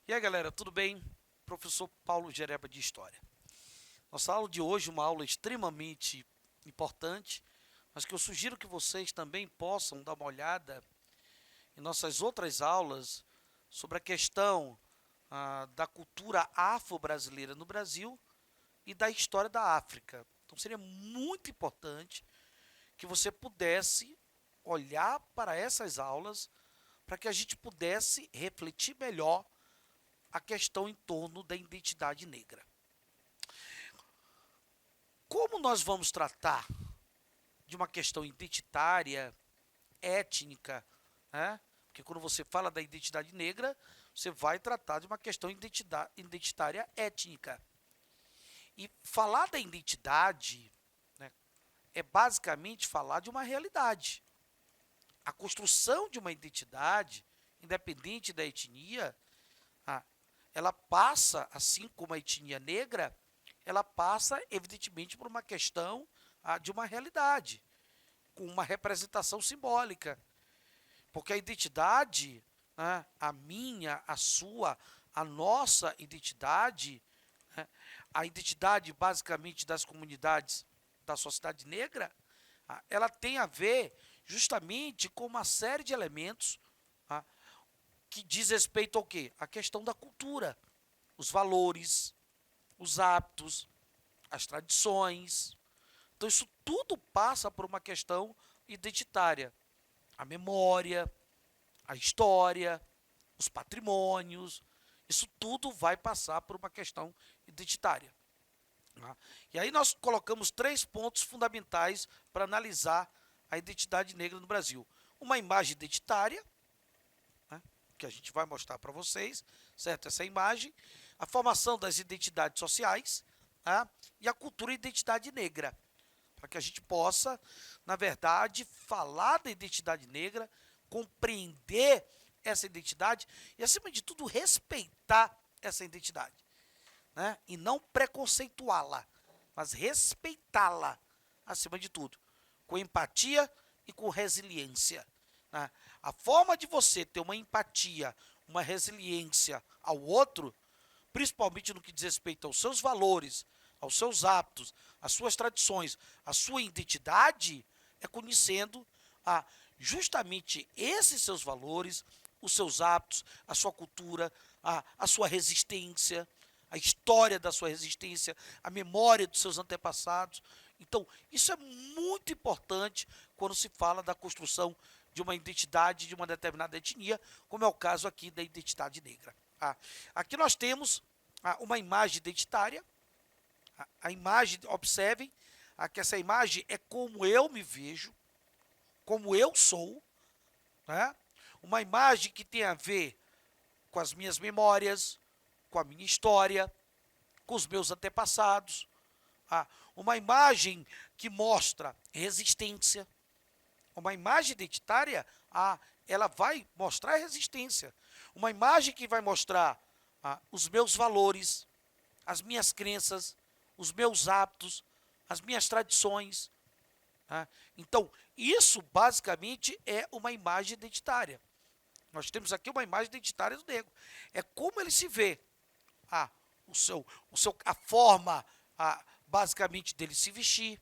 E aí, galera, tudo bem? Professor Paulo Gereba de História. Nossa aula de hoje é uma aula extremamente importante, mas que eu sugiro que vocês também possam dar uma olhada em nossas outras aulas sobre a questão da cultura afro-brasileira no Brasil e da história da África. Então seria muito importante que você pudesse olhar para essas aulas para que a gente pudesse refletir melhor a questão em torno da identidade negra. Como nós vamos tratar de uma questão identitária, étnica, né? Porque quando você fala da identidade negra, você vai tratar de uma questão identitária étnica. E falar da identidade, né, é basicamente falar de uma realidade. A construção de uma identidade, independente da etnia, ela passa, assim como a etnia negra, ela passa, evidentemente, por uma questão de uma realidade, com uma representação simbólica. Porque a identidade, né, a minha, a sua, a nossa identidade, né, a identidade basicamente das comunidades da sociedade negra, ela tem a ver justamente com uma série de elementos que diz respeito ao quê? A questão da cultura, os valores, os hábitos, as tradições. Então isso tudo passa por uma questão identitária. A memória, a história, os patrimônios, isso tudo vai passar por uma questão identitária. E aí nós colocamos 3 pontos fundamentais para analisar a identidade negra no Brasil. Uma imagem identitária, que a gente vai mostrar para vocês, certo? Essa imagem, a formação das identidades sociais, e a cultura e identidade negra, para que a gente possa, na verdade, falar da identidade negra, compreender essa identidade e, acima de tudo, respeitar essa identidade, né? E não preconceituá-la, mas respeitá-la, acima de tudo, com empatia e com resiliência. A forma de você ter uma empatia, uma resiliência ao outro, principalmente no que diz respeito aos seus valores, aos seus hábitos, às suas tradições, à sua identidade, é conhecendo justamente esses seus valores, os seus hábitos, a sua cultura, a sua resistência, a história da sua resistência, a memória dos seus antepassados. Então, isso é muito importante quando se fala da construção de uma identidade de uma determinada etnia, como é o caso aqui da identidade negra. Aqui nós temos uma imagem identitária. A imagem, observem, que essa imagem é como eu me vejo, como eu sou, né? Uma imagem que tem a ver com as minhas memórias, com a minha história, com os meus antepassados. Uma imagem que mostra resistência. Uma imagem identitária, ela vai mostrar resistência. Uma imagem que vai mostrar os meus valores, as minhas crenças, os meus hábitos, as minhas tradições. Então, isso basicamente é uma imagem identitária. Nós temos aqui uma imagem identitária do negro. É como ele se vê. A forma, basicamente, dele se vestir.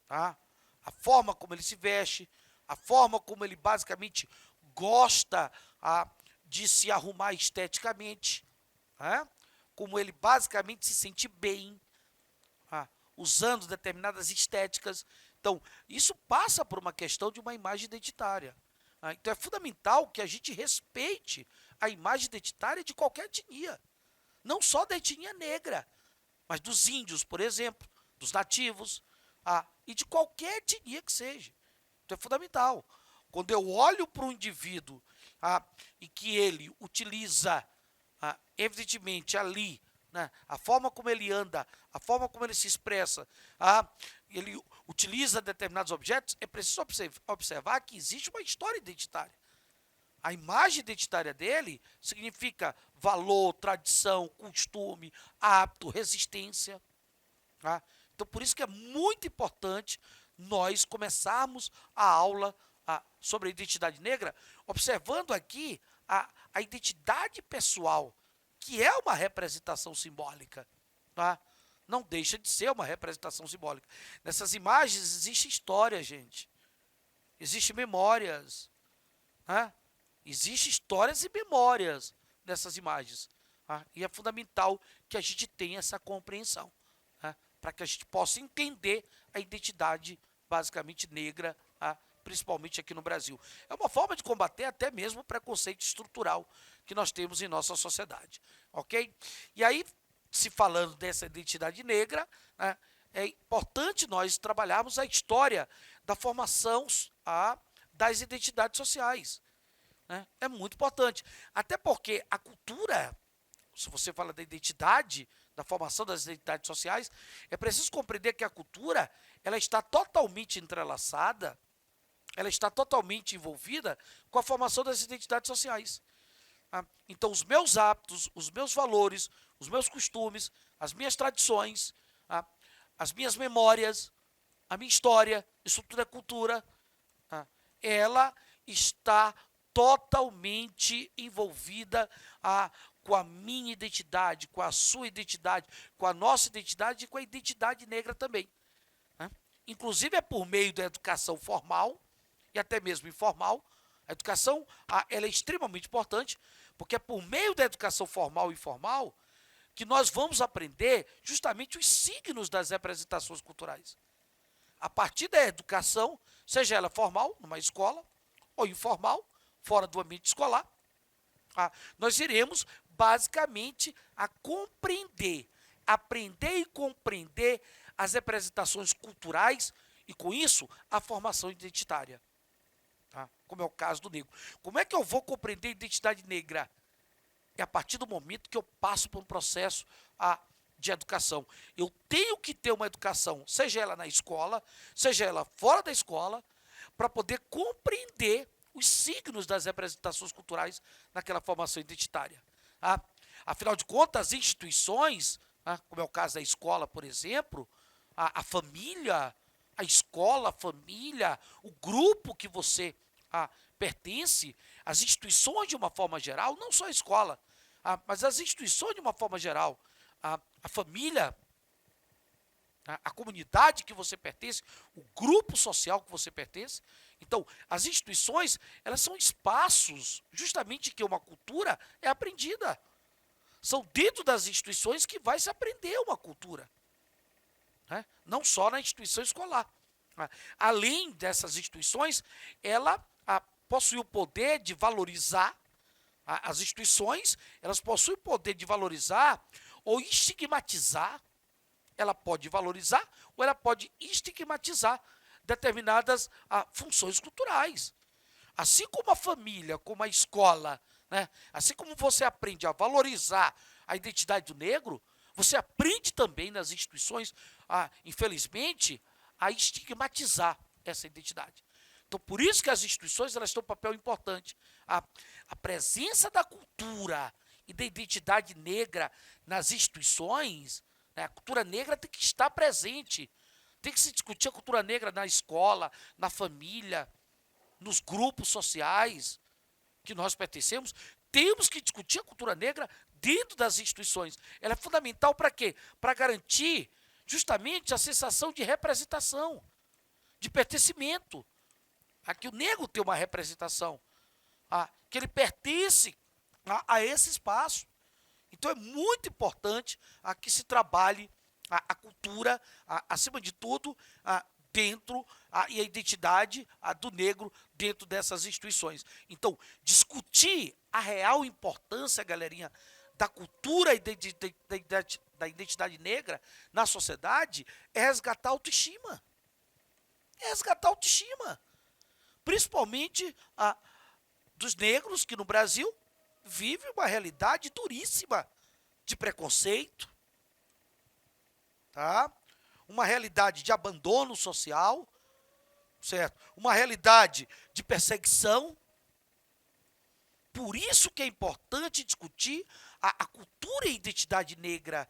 A forma como ele se veste, a forma como ele basicamente gosta de se arrumar esteticamente, como ele basicamente se sente bem, usando determinadas estéticas. Então, isso passa por uma questão de uma imagem identitária. Então, é fundamental que a gente respeite a imagem identitária de qualquer etnia, não só da etnia negra, mas dos índios, por exemplo, dos nativos, e de qualquer etnia que seja. Então é fundamental. Quando eu olho para um indivíduo e que ele utiliza, evidentemente, ali, né, a forma como ele anda, a forma como ele se expressa, ele utiliza determinados objetos, é preciso observar que existe uma história identitária. A imagem identitária dele significa valor, tradição, costume, hábito, resistência. Tá? Então, por isso que é muito importante nós começarmos a aula sobre a identidade negra, observando aqui a identidade pessoal, que é uma representação simbólica. Tá? Não deixa de ser uma representação simbólica. Nessas imagens existe história, gente. Existem memórias. Tá? Existem histórias e memórias nessas imagens. Tá? E é fundamental que a gente tenha essa compreensão, tá? Para que a gente possa entender a identidade basicamente negra, tá? Principalmente aqui no Brasil. É uma forma de combater até mesmo o preconceito estrutural que nós temos em nossa sociedade. Ok? E aí, se falando dessa identidade negra, né, é importante nós trabalharmos a história da formação das identidades sociais. Né? É muito importante. Até porque a cultura, se você fala da identidade, da formação das identidades sociais, é preciso compreender que a cultura ela está totalmente entrelaçada, ela está totalmente envolvida com a formação das identidades sociais. Então, os meus hábitos, os meus valores, os meus costumes, as minhas tradições, as minhas memórias, a minha história, isso tudo é cultura, ela está totalmente envolvida com a minha identidade, com a sua identidade, com a nossa identidade e com a identidade negra também. Né? Inclusive é por meio da educação formal e até mesmo informal. A educação ela é extremamente importante, porque é por meio da educação formal e informal que nós vamos aprender justamente os signos das representações culturais. A partir da educação, seja ela formal, numa escola, ou informal, fora do ambiente escolar, nós iremos basicamente a compreender, aprender e compreender as representações culturais e, com isso, a formação identitária. Como é o caso do negro. Como é que eu vou compreender a identidade negra? É a partir do momento que eu passo por um processo de educação. Eu tenho que ter uma educação, seja ela na escola, seja ela fora da escola, para poder compreender os signos das representações culturais naquela formação identitária. Afinal de contas, as instituições, como é o caso da escola, por exemplo, a família, a escola, a família, o grupo que você pertence, as instituições de uma forma geral, não só a escola, mas as instituições de uma forma geral, a família, a comunidade que você pertence, o grupo social que você pertence. Então, as instituições, elas são espaços justamente que uma cultura é aprendida. São dentro das instituições que vai se aprender uma cultura. Né? Não só na instituição escolar. Além dessas instituições, ela possui o poder de valorizar, as instituições, elas possuem o poder de valorizar ou estigmatizar. Ela pode valorizar ou ela pode estigmatizar determinadas funções culturais. Assim como a família, como a escola, né? Assim como você aprende a valorizar a identidade do negro, você aprende também nas instituições, infelizmente, a estigmatizar essa identidade. Então, por isso que as instituições elas têm um papel importante. A presença da cultura e da identidade negra nas instituições, né? A cultura negra tem que estar presente. Tem que se discutir a cultura negra na escola, na família, nos grupos sociais que nós pertencemos. Temos que discutir a cultura negra dentro das instituições. Ela é fundamental para quê? Para garantir justamente a sensação de representação, de pertencimento. Que o negro tem uma representação, que ele pertence a esse espaço. Então é muito importante que se trabalhe a cultura, acima de tudo, dentro e a identidade do negro dentro dessas instituições. Então, discutir a real importância, galerinha, da cultura e da identidade negra na sociedade é resgatar a autoestima. É resgatar a autoestima. Principalmente dos negros que no Brasil vivem uma realidade duríssima de preconceito, tá? Uma realidade de abandono social, certo? Uma realidade de perseguição, Por isso que é importante discutir a cultura e a identidade negra,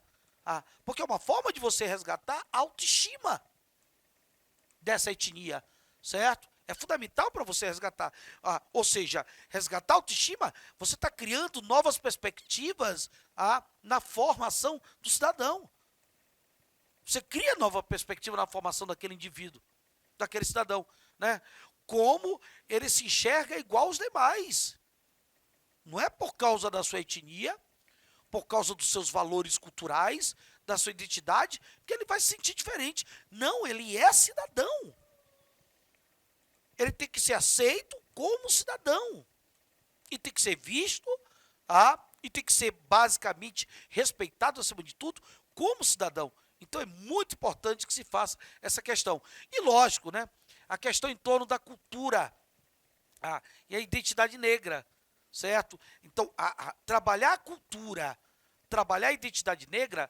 porque é uma forma de você resgatar a autoestima dessa etnia, certo? É fundamental para você resgatar. Ou seja, resgatar a autoestima, você está criando novas perspectivas na formação do cidadão. Você cria nova perspectiva na formação daquele indivíduo, daquele cidadão, né? Como ele se enxerga igual aos demais. Não é por causa da sua etnia, por causa dos seus valores culturais, da sua identidade, que ele vai se sentir diferente. Não, ele é cidadão. Ele tem que ser aceito como cidadão. E tem que ser visto, e tem que ser basicamente respeitado, acima de tudo, como cidadão. Então é muito importante que se faça essa questão. E lógico, né? A questão em torno da cultura e a identidade negra, certo? Então, trabalhar a cultura, trabalhar a identidade negra,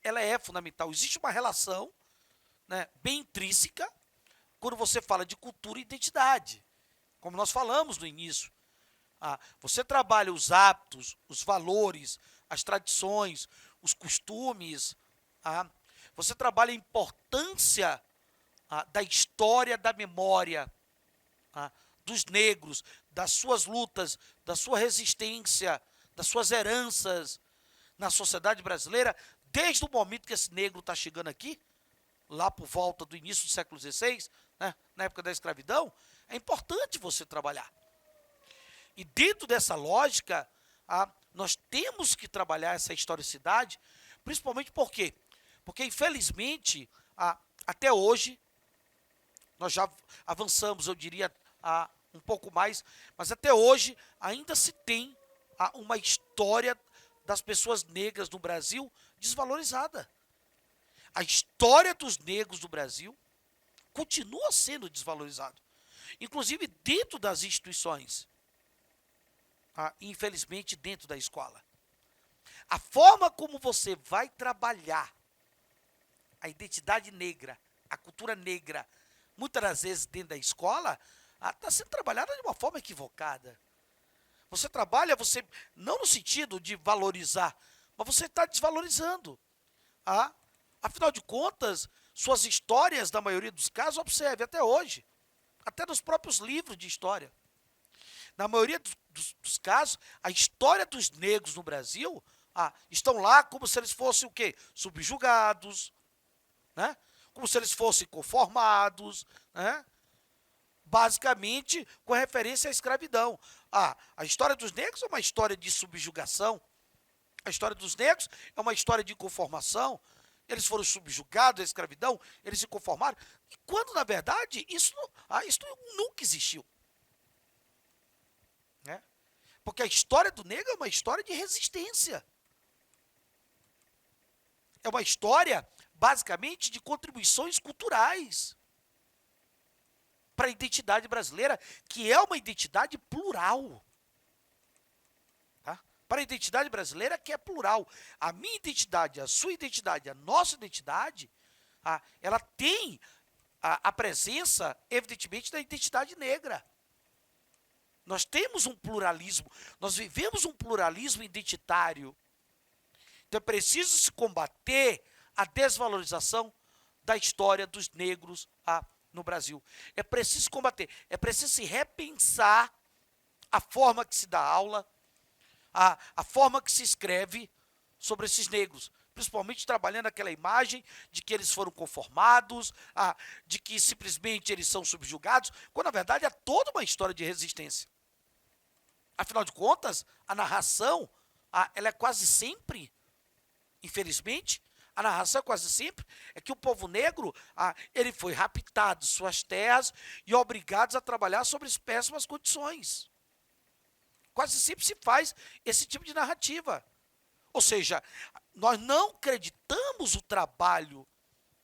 ela é fundamental. Existe uma relação, né, bem intrínseca quando você fala de cultura e identidade, como nós falamos no início. Você trabalha os hábitos, os valores, as tradições, os costumes, você trabalha a importância da história, da memória, dos negros, das suas lutas, da sua resistência, das suas heranças na sociedade brasileira, desde o momento que esse negro está chegando aqui, lá por volta do início do século XVI, né, na época da escravidão, é importante você trabalhar. E dentro dessa lógica, nós temos que trabalhar essa historicidade, principalmente por quê? Porque, infelizmente, até hoje, nós já avançamos, eu diria, um pouco mais, mas até hoje ainda se tem uma história das pessoas negras no Brasil desvalorizada. A história dos negros do Brasil continua sendo desvalorizada, inclusive dentro das instituições, infelizmente dentro da escola. A forma como você vai trabalhar a identidade negra, a cultura negra, muitas das vezes dentro da escola, está sendo trabalhada de uma forma equivocada. Você trabalha, não no sentido de valorizar, mas você está desvalorizando. Afinal de contas, suas histórias, na maioria dos casos, observe, até hoje, até nos próprios livros de história. Na maioria dos casos, a história dos negros no Brasil estão lá como se eles fossem o quê? Subjugados, né? Como se eles fossem conformados, né? Basicamente com referência à escravidão. A história dos negros é uma história de subjugação. A história dos negros é uma história de conformação. Eles foram subjugados à escravidão, eles se conformaram. E quando, na verdade, isso nunca existiu. Né? Porque a história do negro é uma história de resistência. É uma história, basicamente, de contribuições culturais para a identidade brasileira, que é uma identidade plural. Tá? Para a identidade brasileira, que é plural. A minha identidade, a sua identidade, a nossa identidade, ela tem a presença, evidentemente, da identidade negra. Nós temos um pluralismo, nós vivemos um pluralismo identitário. Então é preciso se combater a desvalorização da história dos negros no Brasil. É preciso combater, é preciso se repensar a forma que se dá aula, a forma que se escreve sobre esses negros, principalmente trabalhando aquela imagem de que eles foram conformados, de que simplesmente eles são subjugados, quando na verdade há toda uma história de resistência. Afinal de contas, a narração, ela é quase sempre, infelizmente, a narração quase sempre é que o povo negro, ele foi raptado suas terras e obrigados a trabalhar sob péssimas condições. Quase sempre se faz esse tipo de narrativa. Ou seja, nós não acreditamos o trabalho,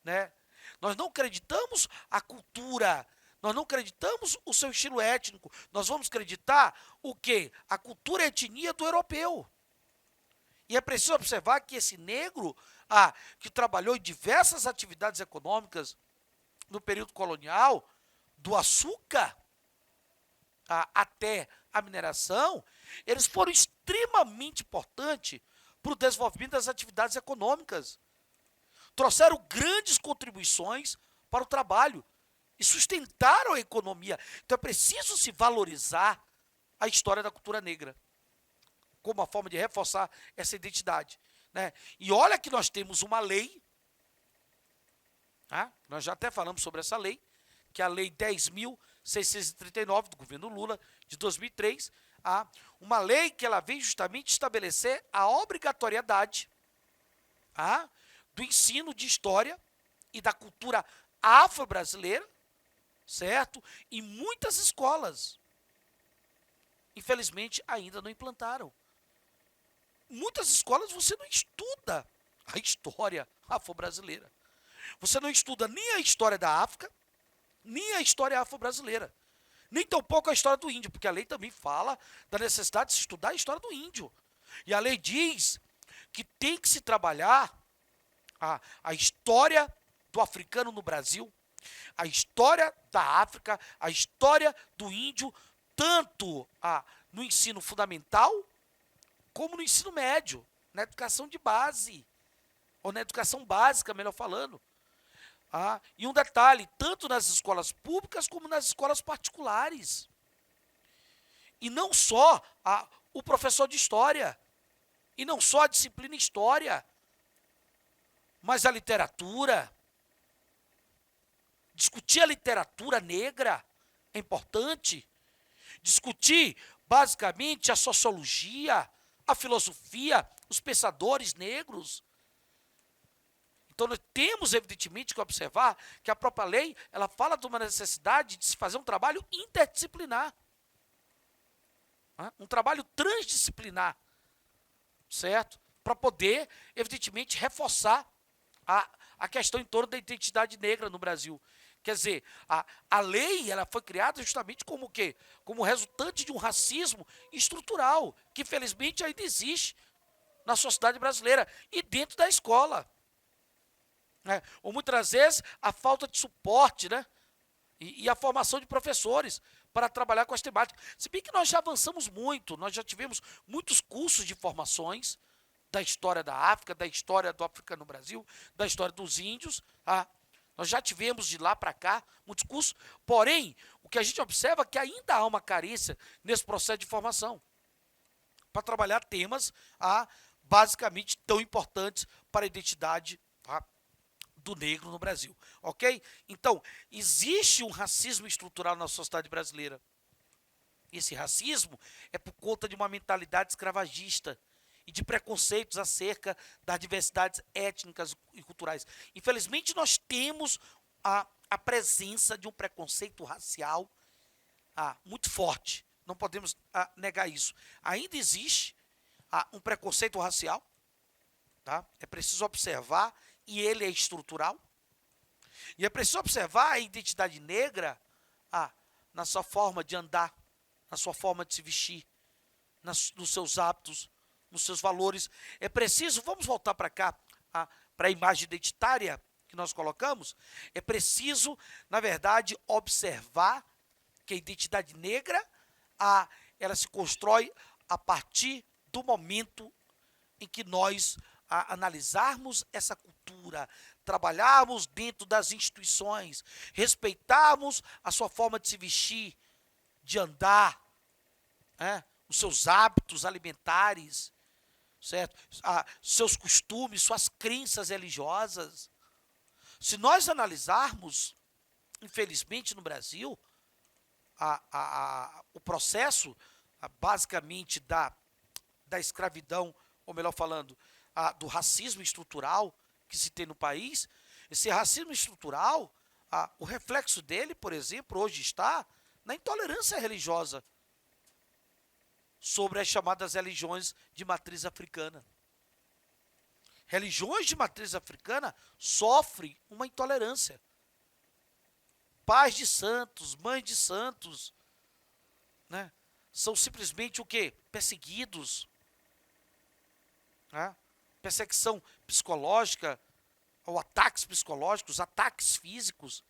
né? Nós não acreditamos a cultura, nós não acreditamos o seu estilo étnico. Nós vamos acreditar o quê? A cultura e a etnia do europeu. E é preciso observar que esse negro, que trabalhou em diversas atividades econômicas no período colonial, do açúcar, até a mineração, eles foram extremamente importantes para o desenvolvimento das atividades econômicas. Trouxeram grandes contribuições para o trabalho e sustentaram a economia. Então é preciso se valorizar a história da cultura negra como uma forma de reforçar essa identidade, né? E olha que nós temos uma lei, tá? Nós já até falamos sobre essa lei, que é a Lei 10.639 do governo Lula, de 2003, uma lei que ela vem justamente estabelecer a obrigatoriedade do ensino de história e da cultura afro-brasileira, certo? Em muitas escolas. Infelizmente, ainda não implantaram. Muitas escolas você não estuda a história afro-brasileira. Você não estuda nem a história da África, nem a história afro-brasileira. Nem tampouco a história do índio, porque a lei também fala da necessidade de se estudar a história do índio. E a lei diz que tem que se trabalhar a história do africano no Brasil, a história da África, a história do índio, tanto no ensino fundamental, como no ensino médio, na educação de base, ou na educação básica, melhor falando. E um detalhe, tanto nas escolas públicas como nas escolas particulares. E não só o professor de história, e não só a disciplina história, mas a literatura. Discutir a literatura negra é importante. Discutir, basicamente, a sociologia, a filosofia, os pensadores negros. Então, nós temos, evidentemente, que observar que a própria lei, ela fala de uma necessidade de se fazer um trabalho interdisciplinar. Um trabalho transdisciplinar, certo? Para poder, evidentemente, reforçar a questão em torno da identidade negra no Brasil. Quer dizer, a lei ela foi criada justamente como o quê? Como resultante de um racismo estrutural, que felizmente ainda existe na sociedade brasileira e dentro da escola. Ou muitas vezes a falta de suporte, né? E a formação de professores para trabalhar com as temáticas. Se bem que nós já avançamos muito, nós já tivemos muitos cursos de formações da história da África, da história do africano no Brasil, da história dos índios. Nós já tivemos de lá para cá muitos cursos, porém, o que a gente observa é que ainda há uma carência nesse processo de formação para trabalhar temas basicamente tão importantes para a identidade do negro no Brasil, ok? Então, existe um racismo estrutural na sociedade brasileira. Esse racismo é por conta de uma mentalidade escravagista e de preconceitos acerca das diversidades étnicas e culturais. Infelizmente, nós temos a presença de um preconceito racial muito forte. Não podemos negar isso. Ainda existe um preconceito racial, tá? É preciso observar, e ele é estrutural. E é preciso observar a identidade negra na sua forma de andar, na sua forma de se vestir, nos seus hábitos, nos seus valores. É preciso, vamos voltar para cá, para a imagem identitária que nós colocamos, é preciso, na verdade, observar que a identidade negra, ela se constrói a partir do momento em que nós analisarmos essa cultura, trabalharmos dentro das instituições, respeitarmos a sua forma de se vestir, de andar, os seus hábitos alimentares, certo? Seus costumes, suas crenças religiosas. Se nós analisarmos, infelizmente no Brasil, o processo, basicamente, da escravidão, ou melhor falando, do racismo estrutural que se tem no país, esse racismo estrutural, o reflexo dele, por exemplo, hoje está na intolerância religiosa sobre as chamadas religiões de matriz africana. Religiões de matriz africana sofrem uma intolerância. Pais de santos, mães de santos, né, são simplesmente o quê? Perseguidos. Perseguição psicológica, ou ataques psicológicos, ataques físicos,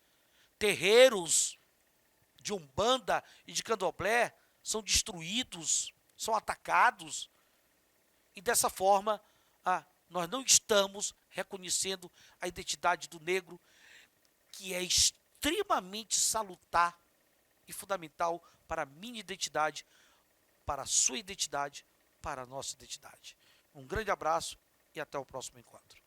terreiros, de umbanda e de candomblé são destruídos, são atacados. E dessa forma, nós não estamos reconhecendo a identidade do negro, que é extremamente salutar e fundamental para a minha identidade, para a sua identidade, para a nossa identidade. Um grande abraço e até o próximo encontro.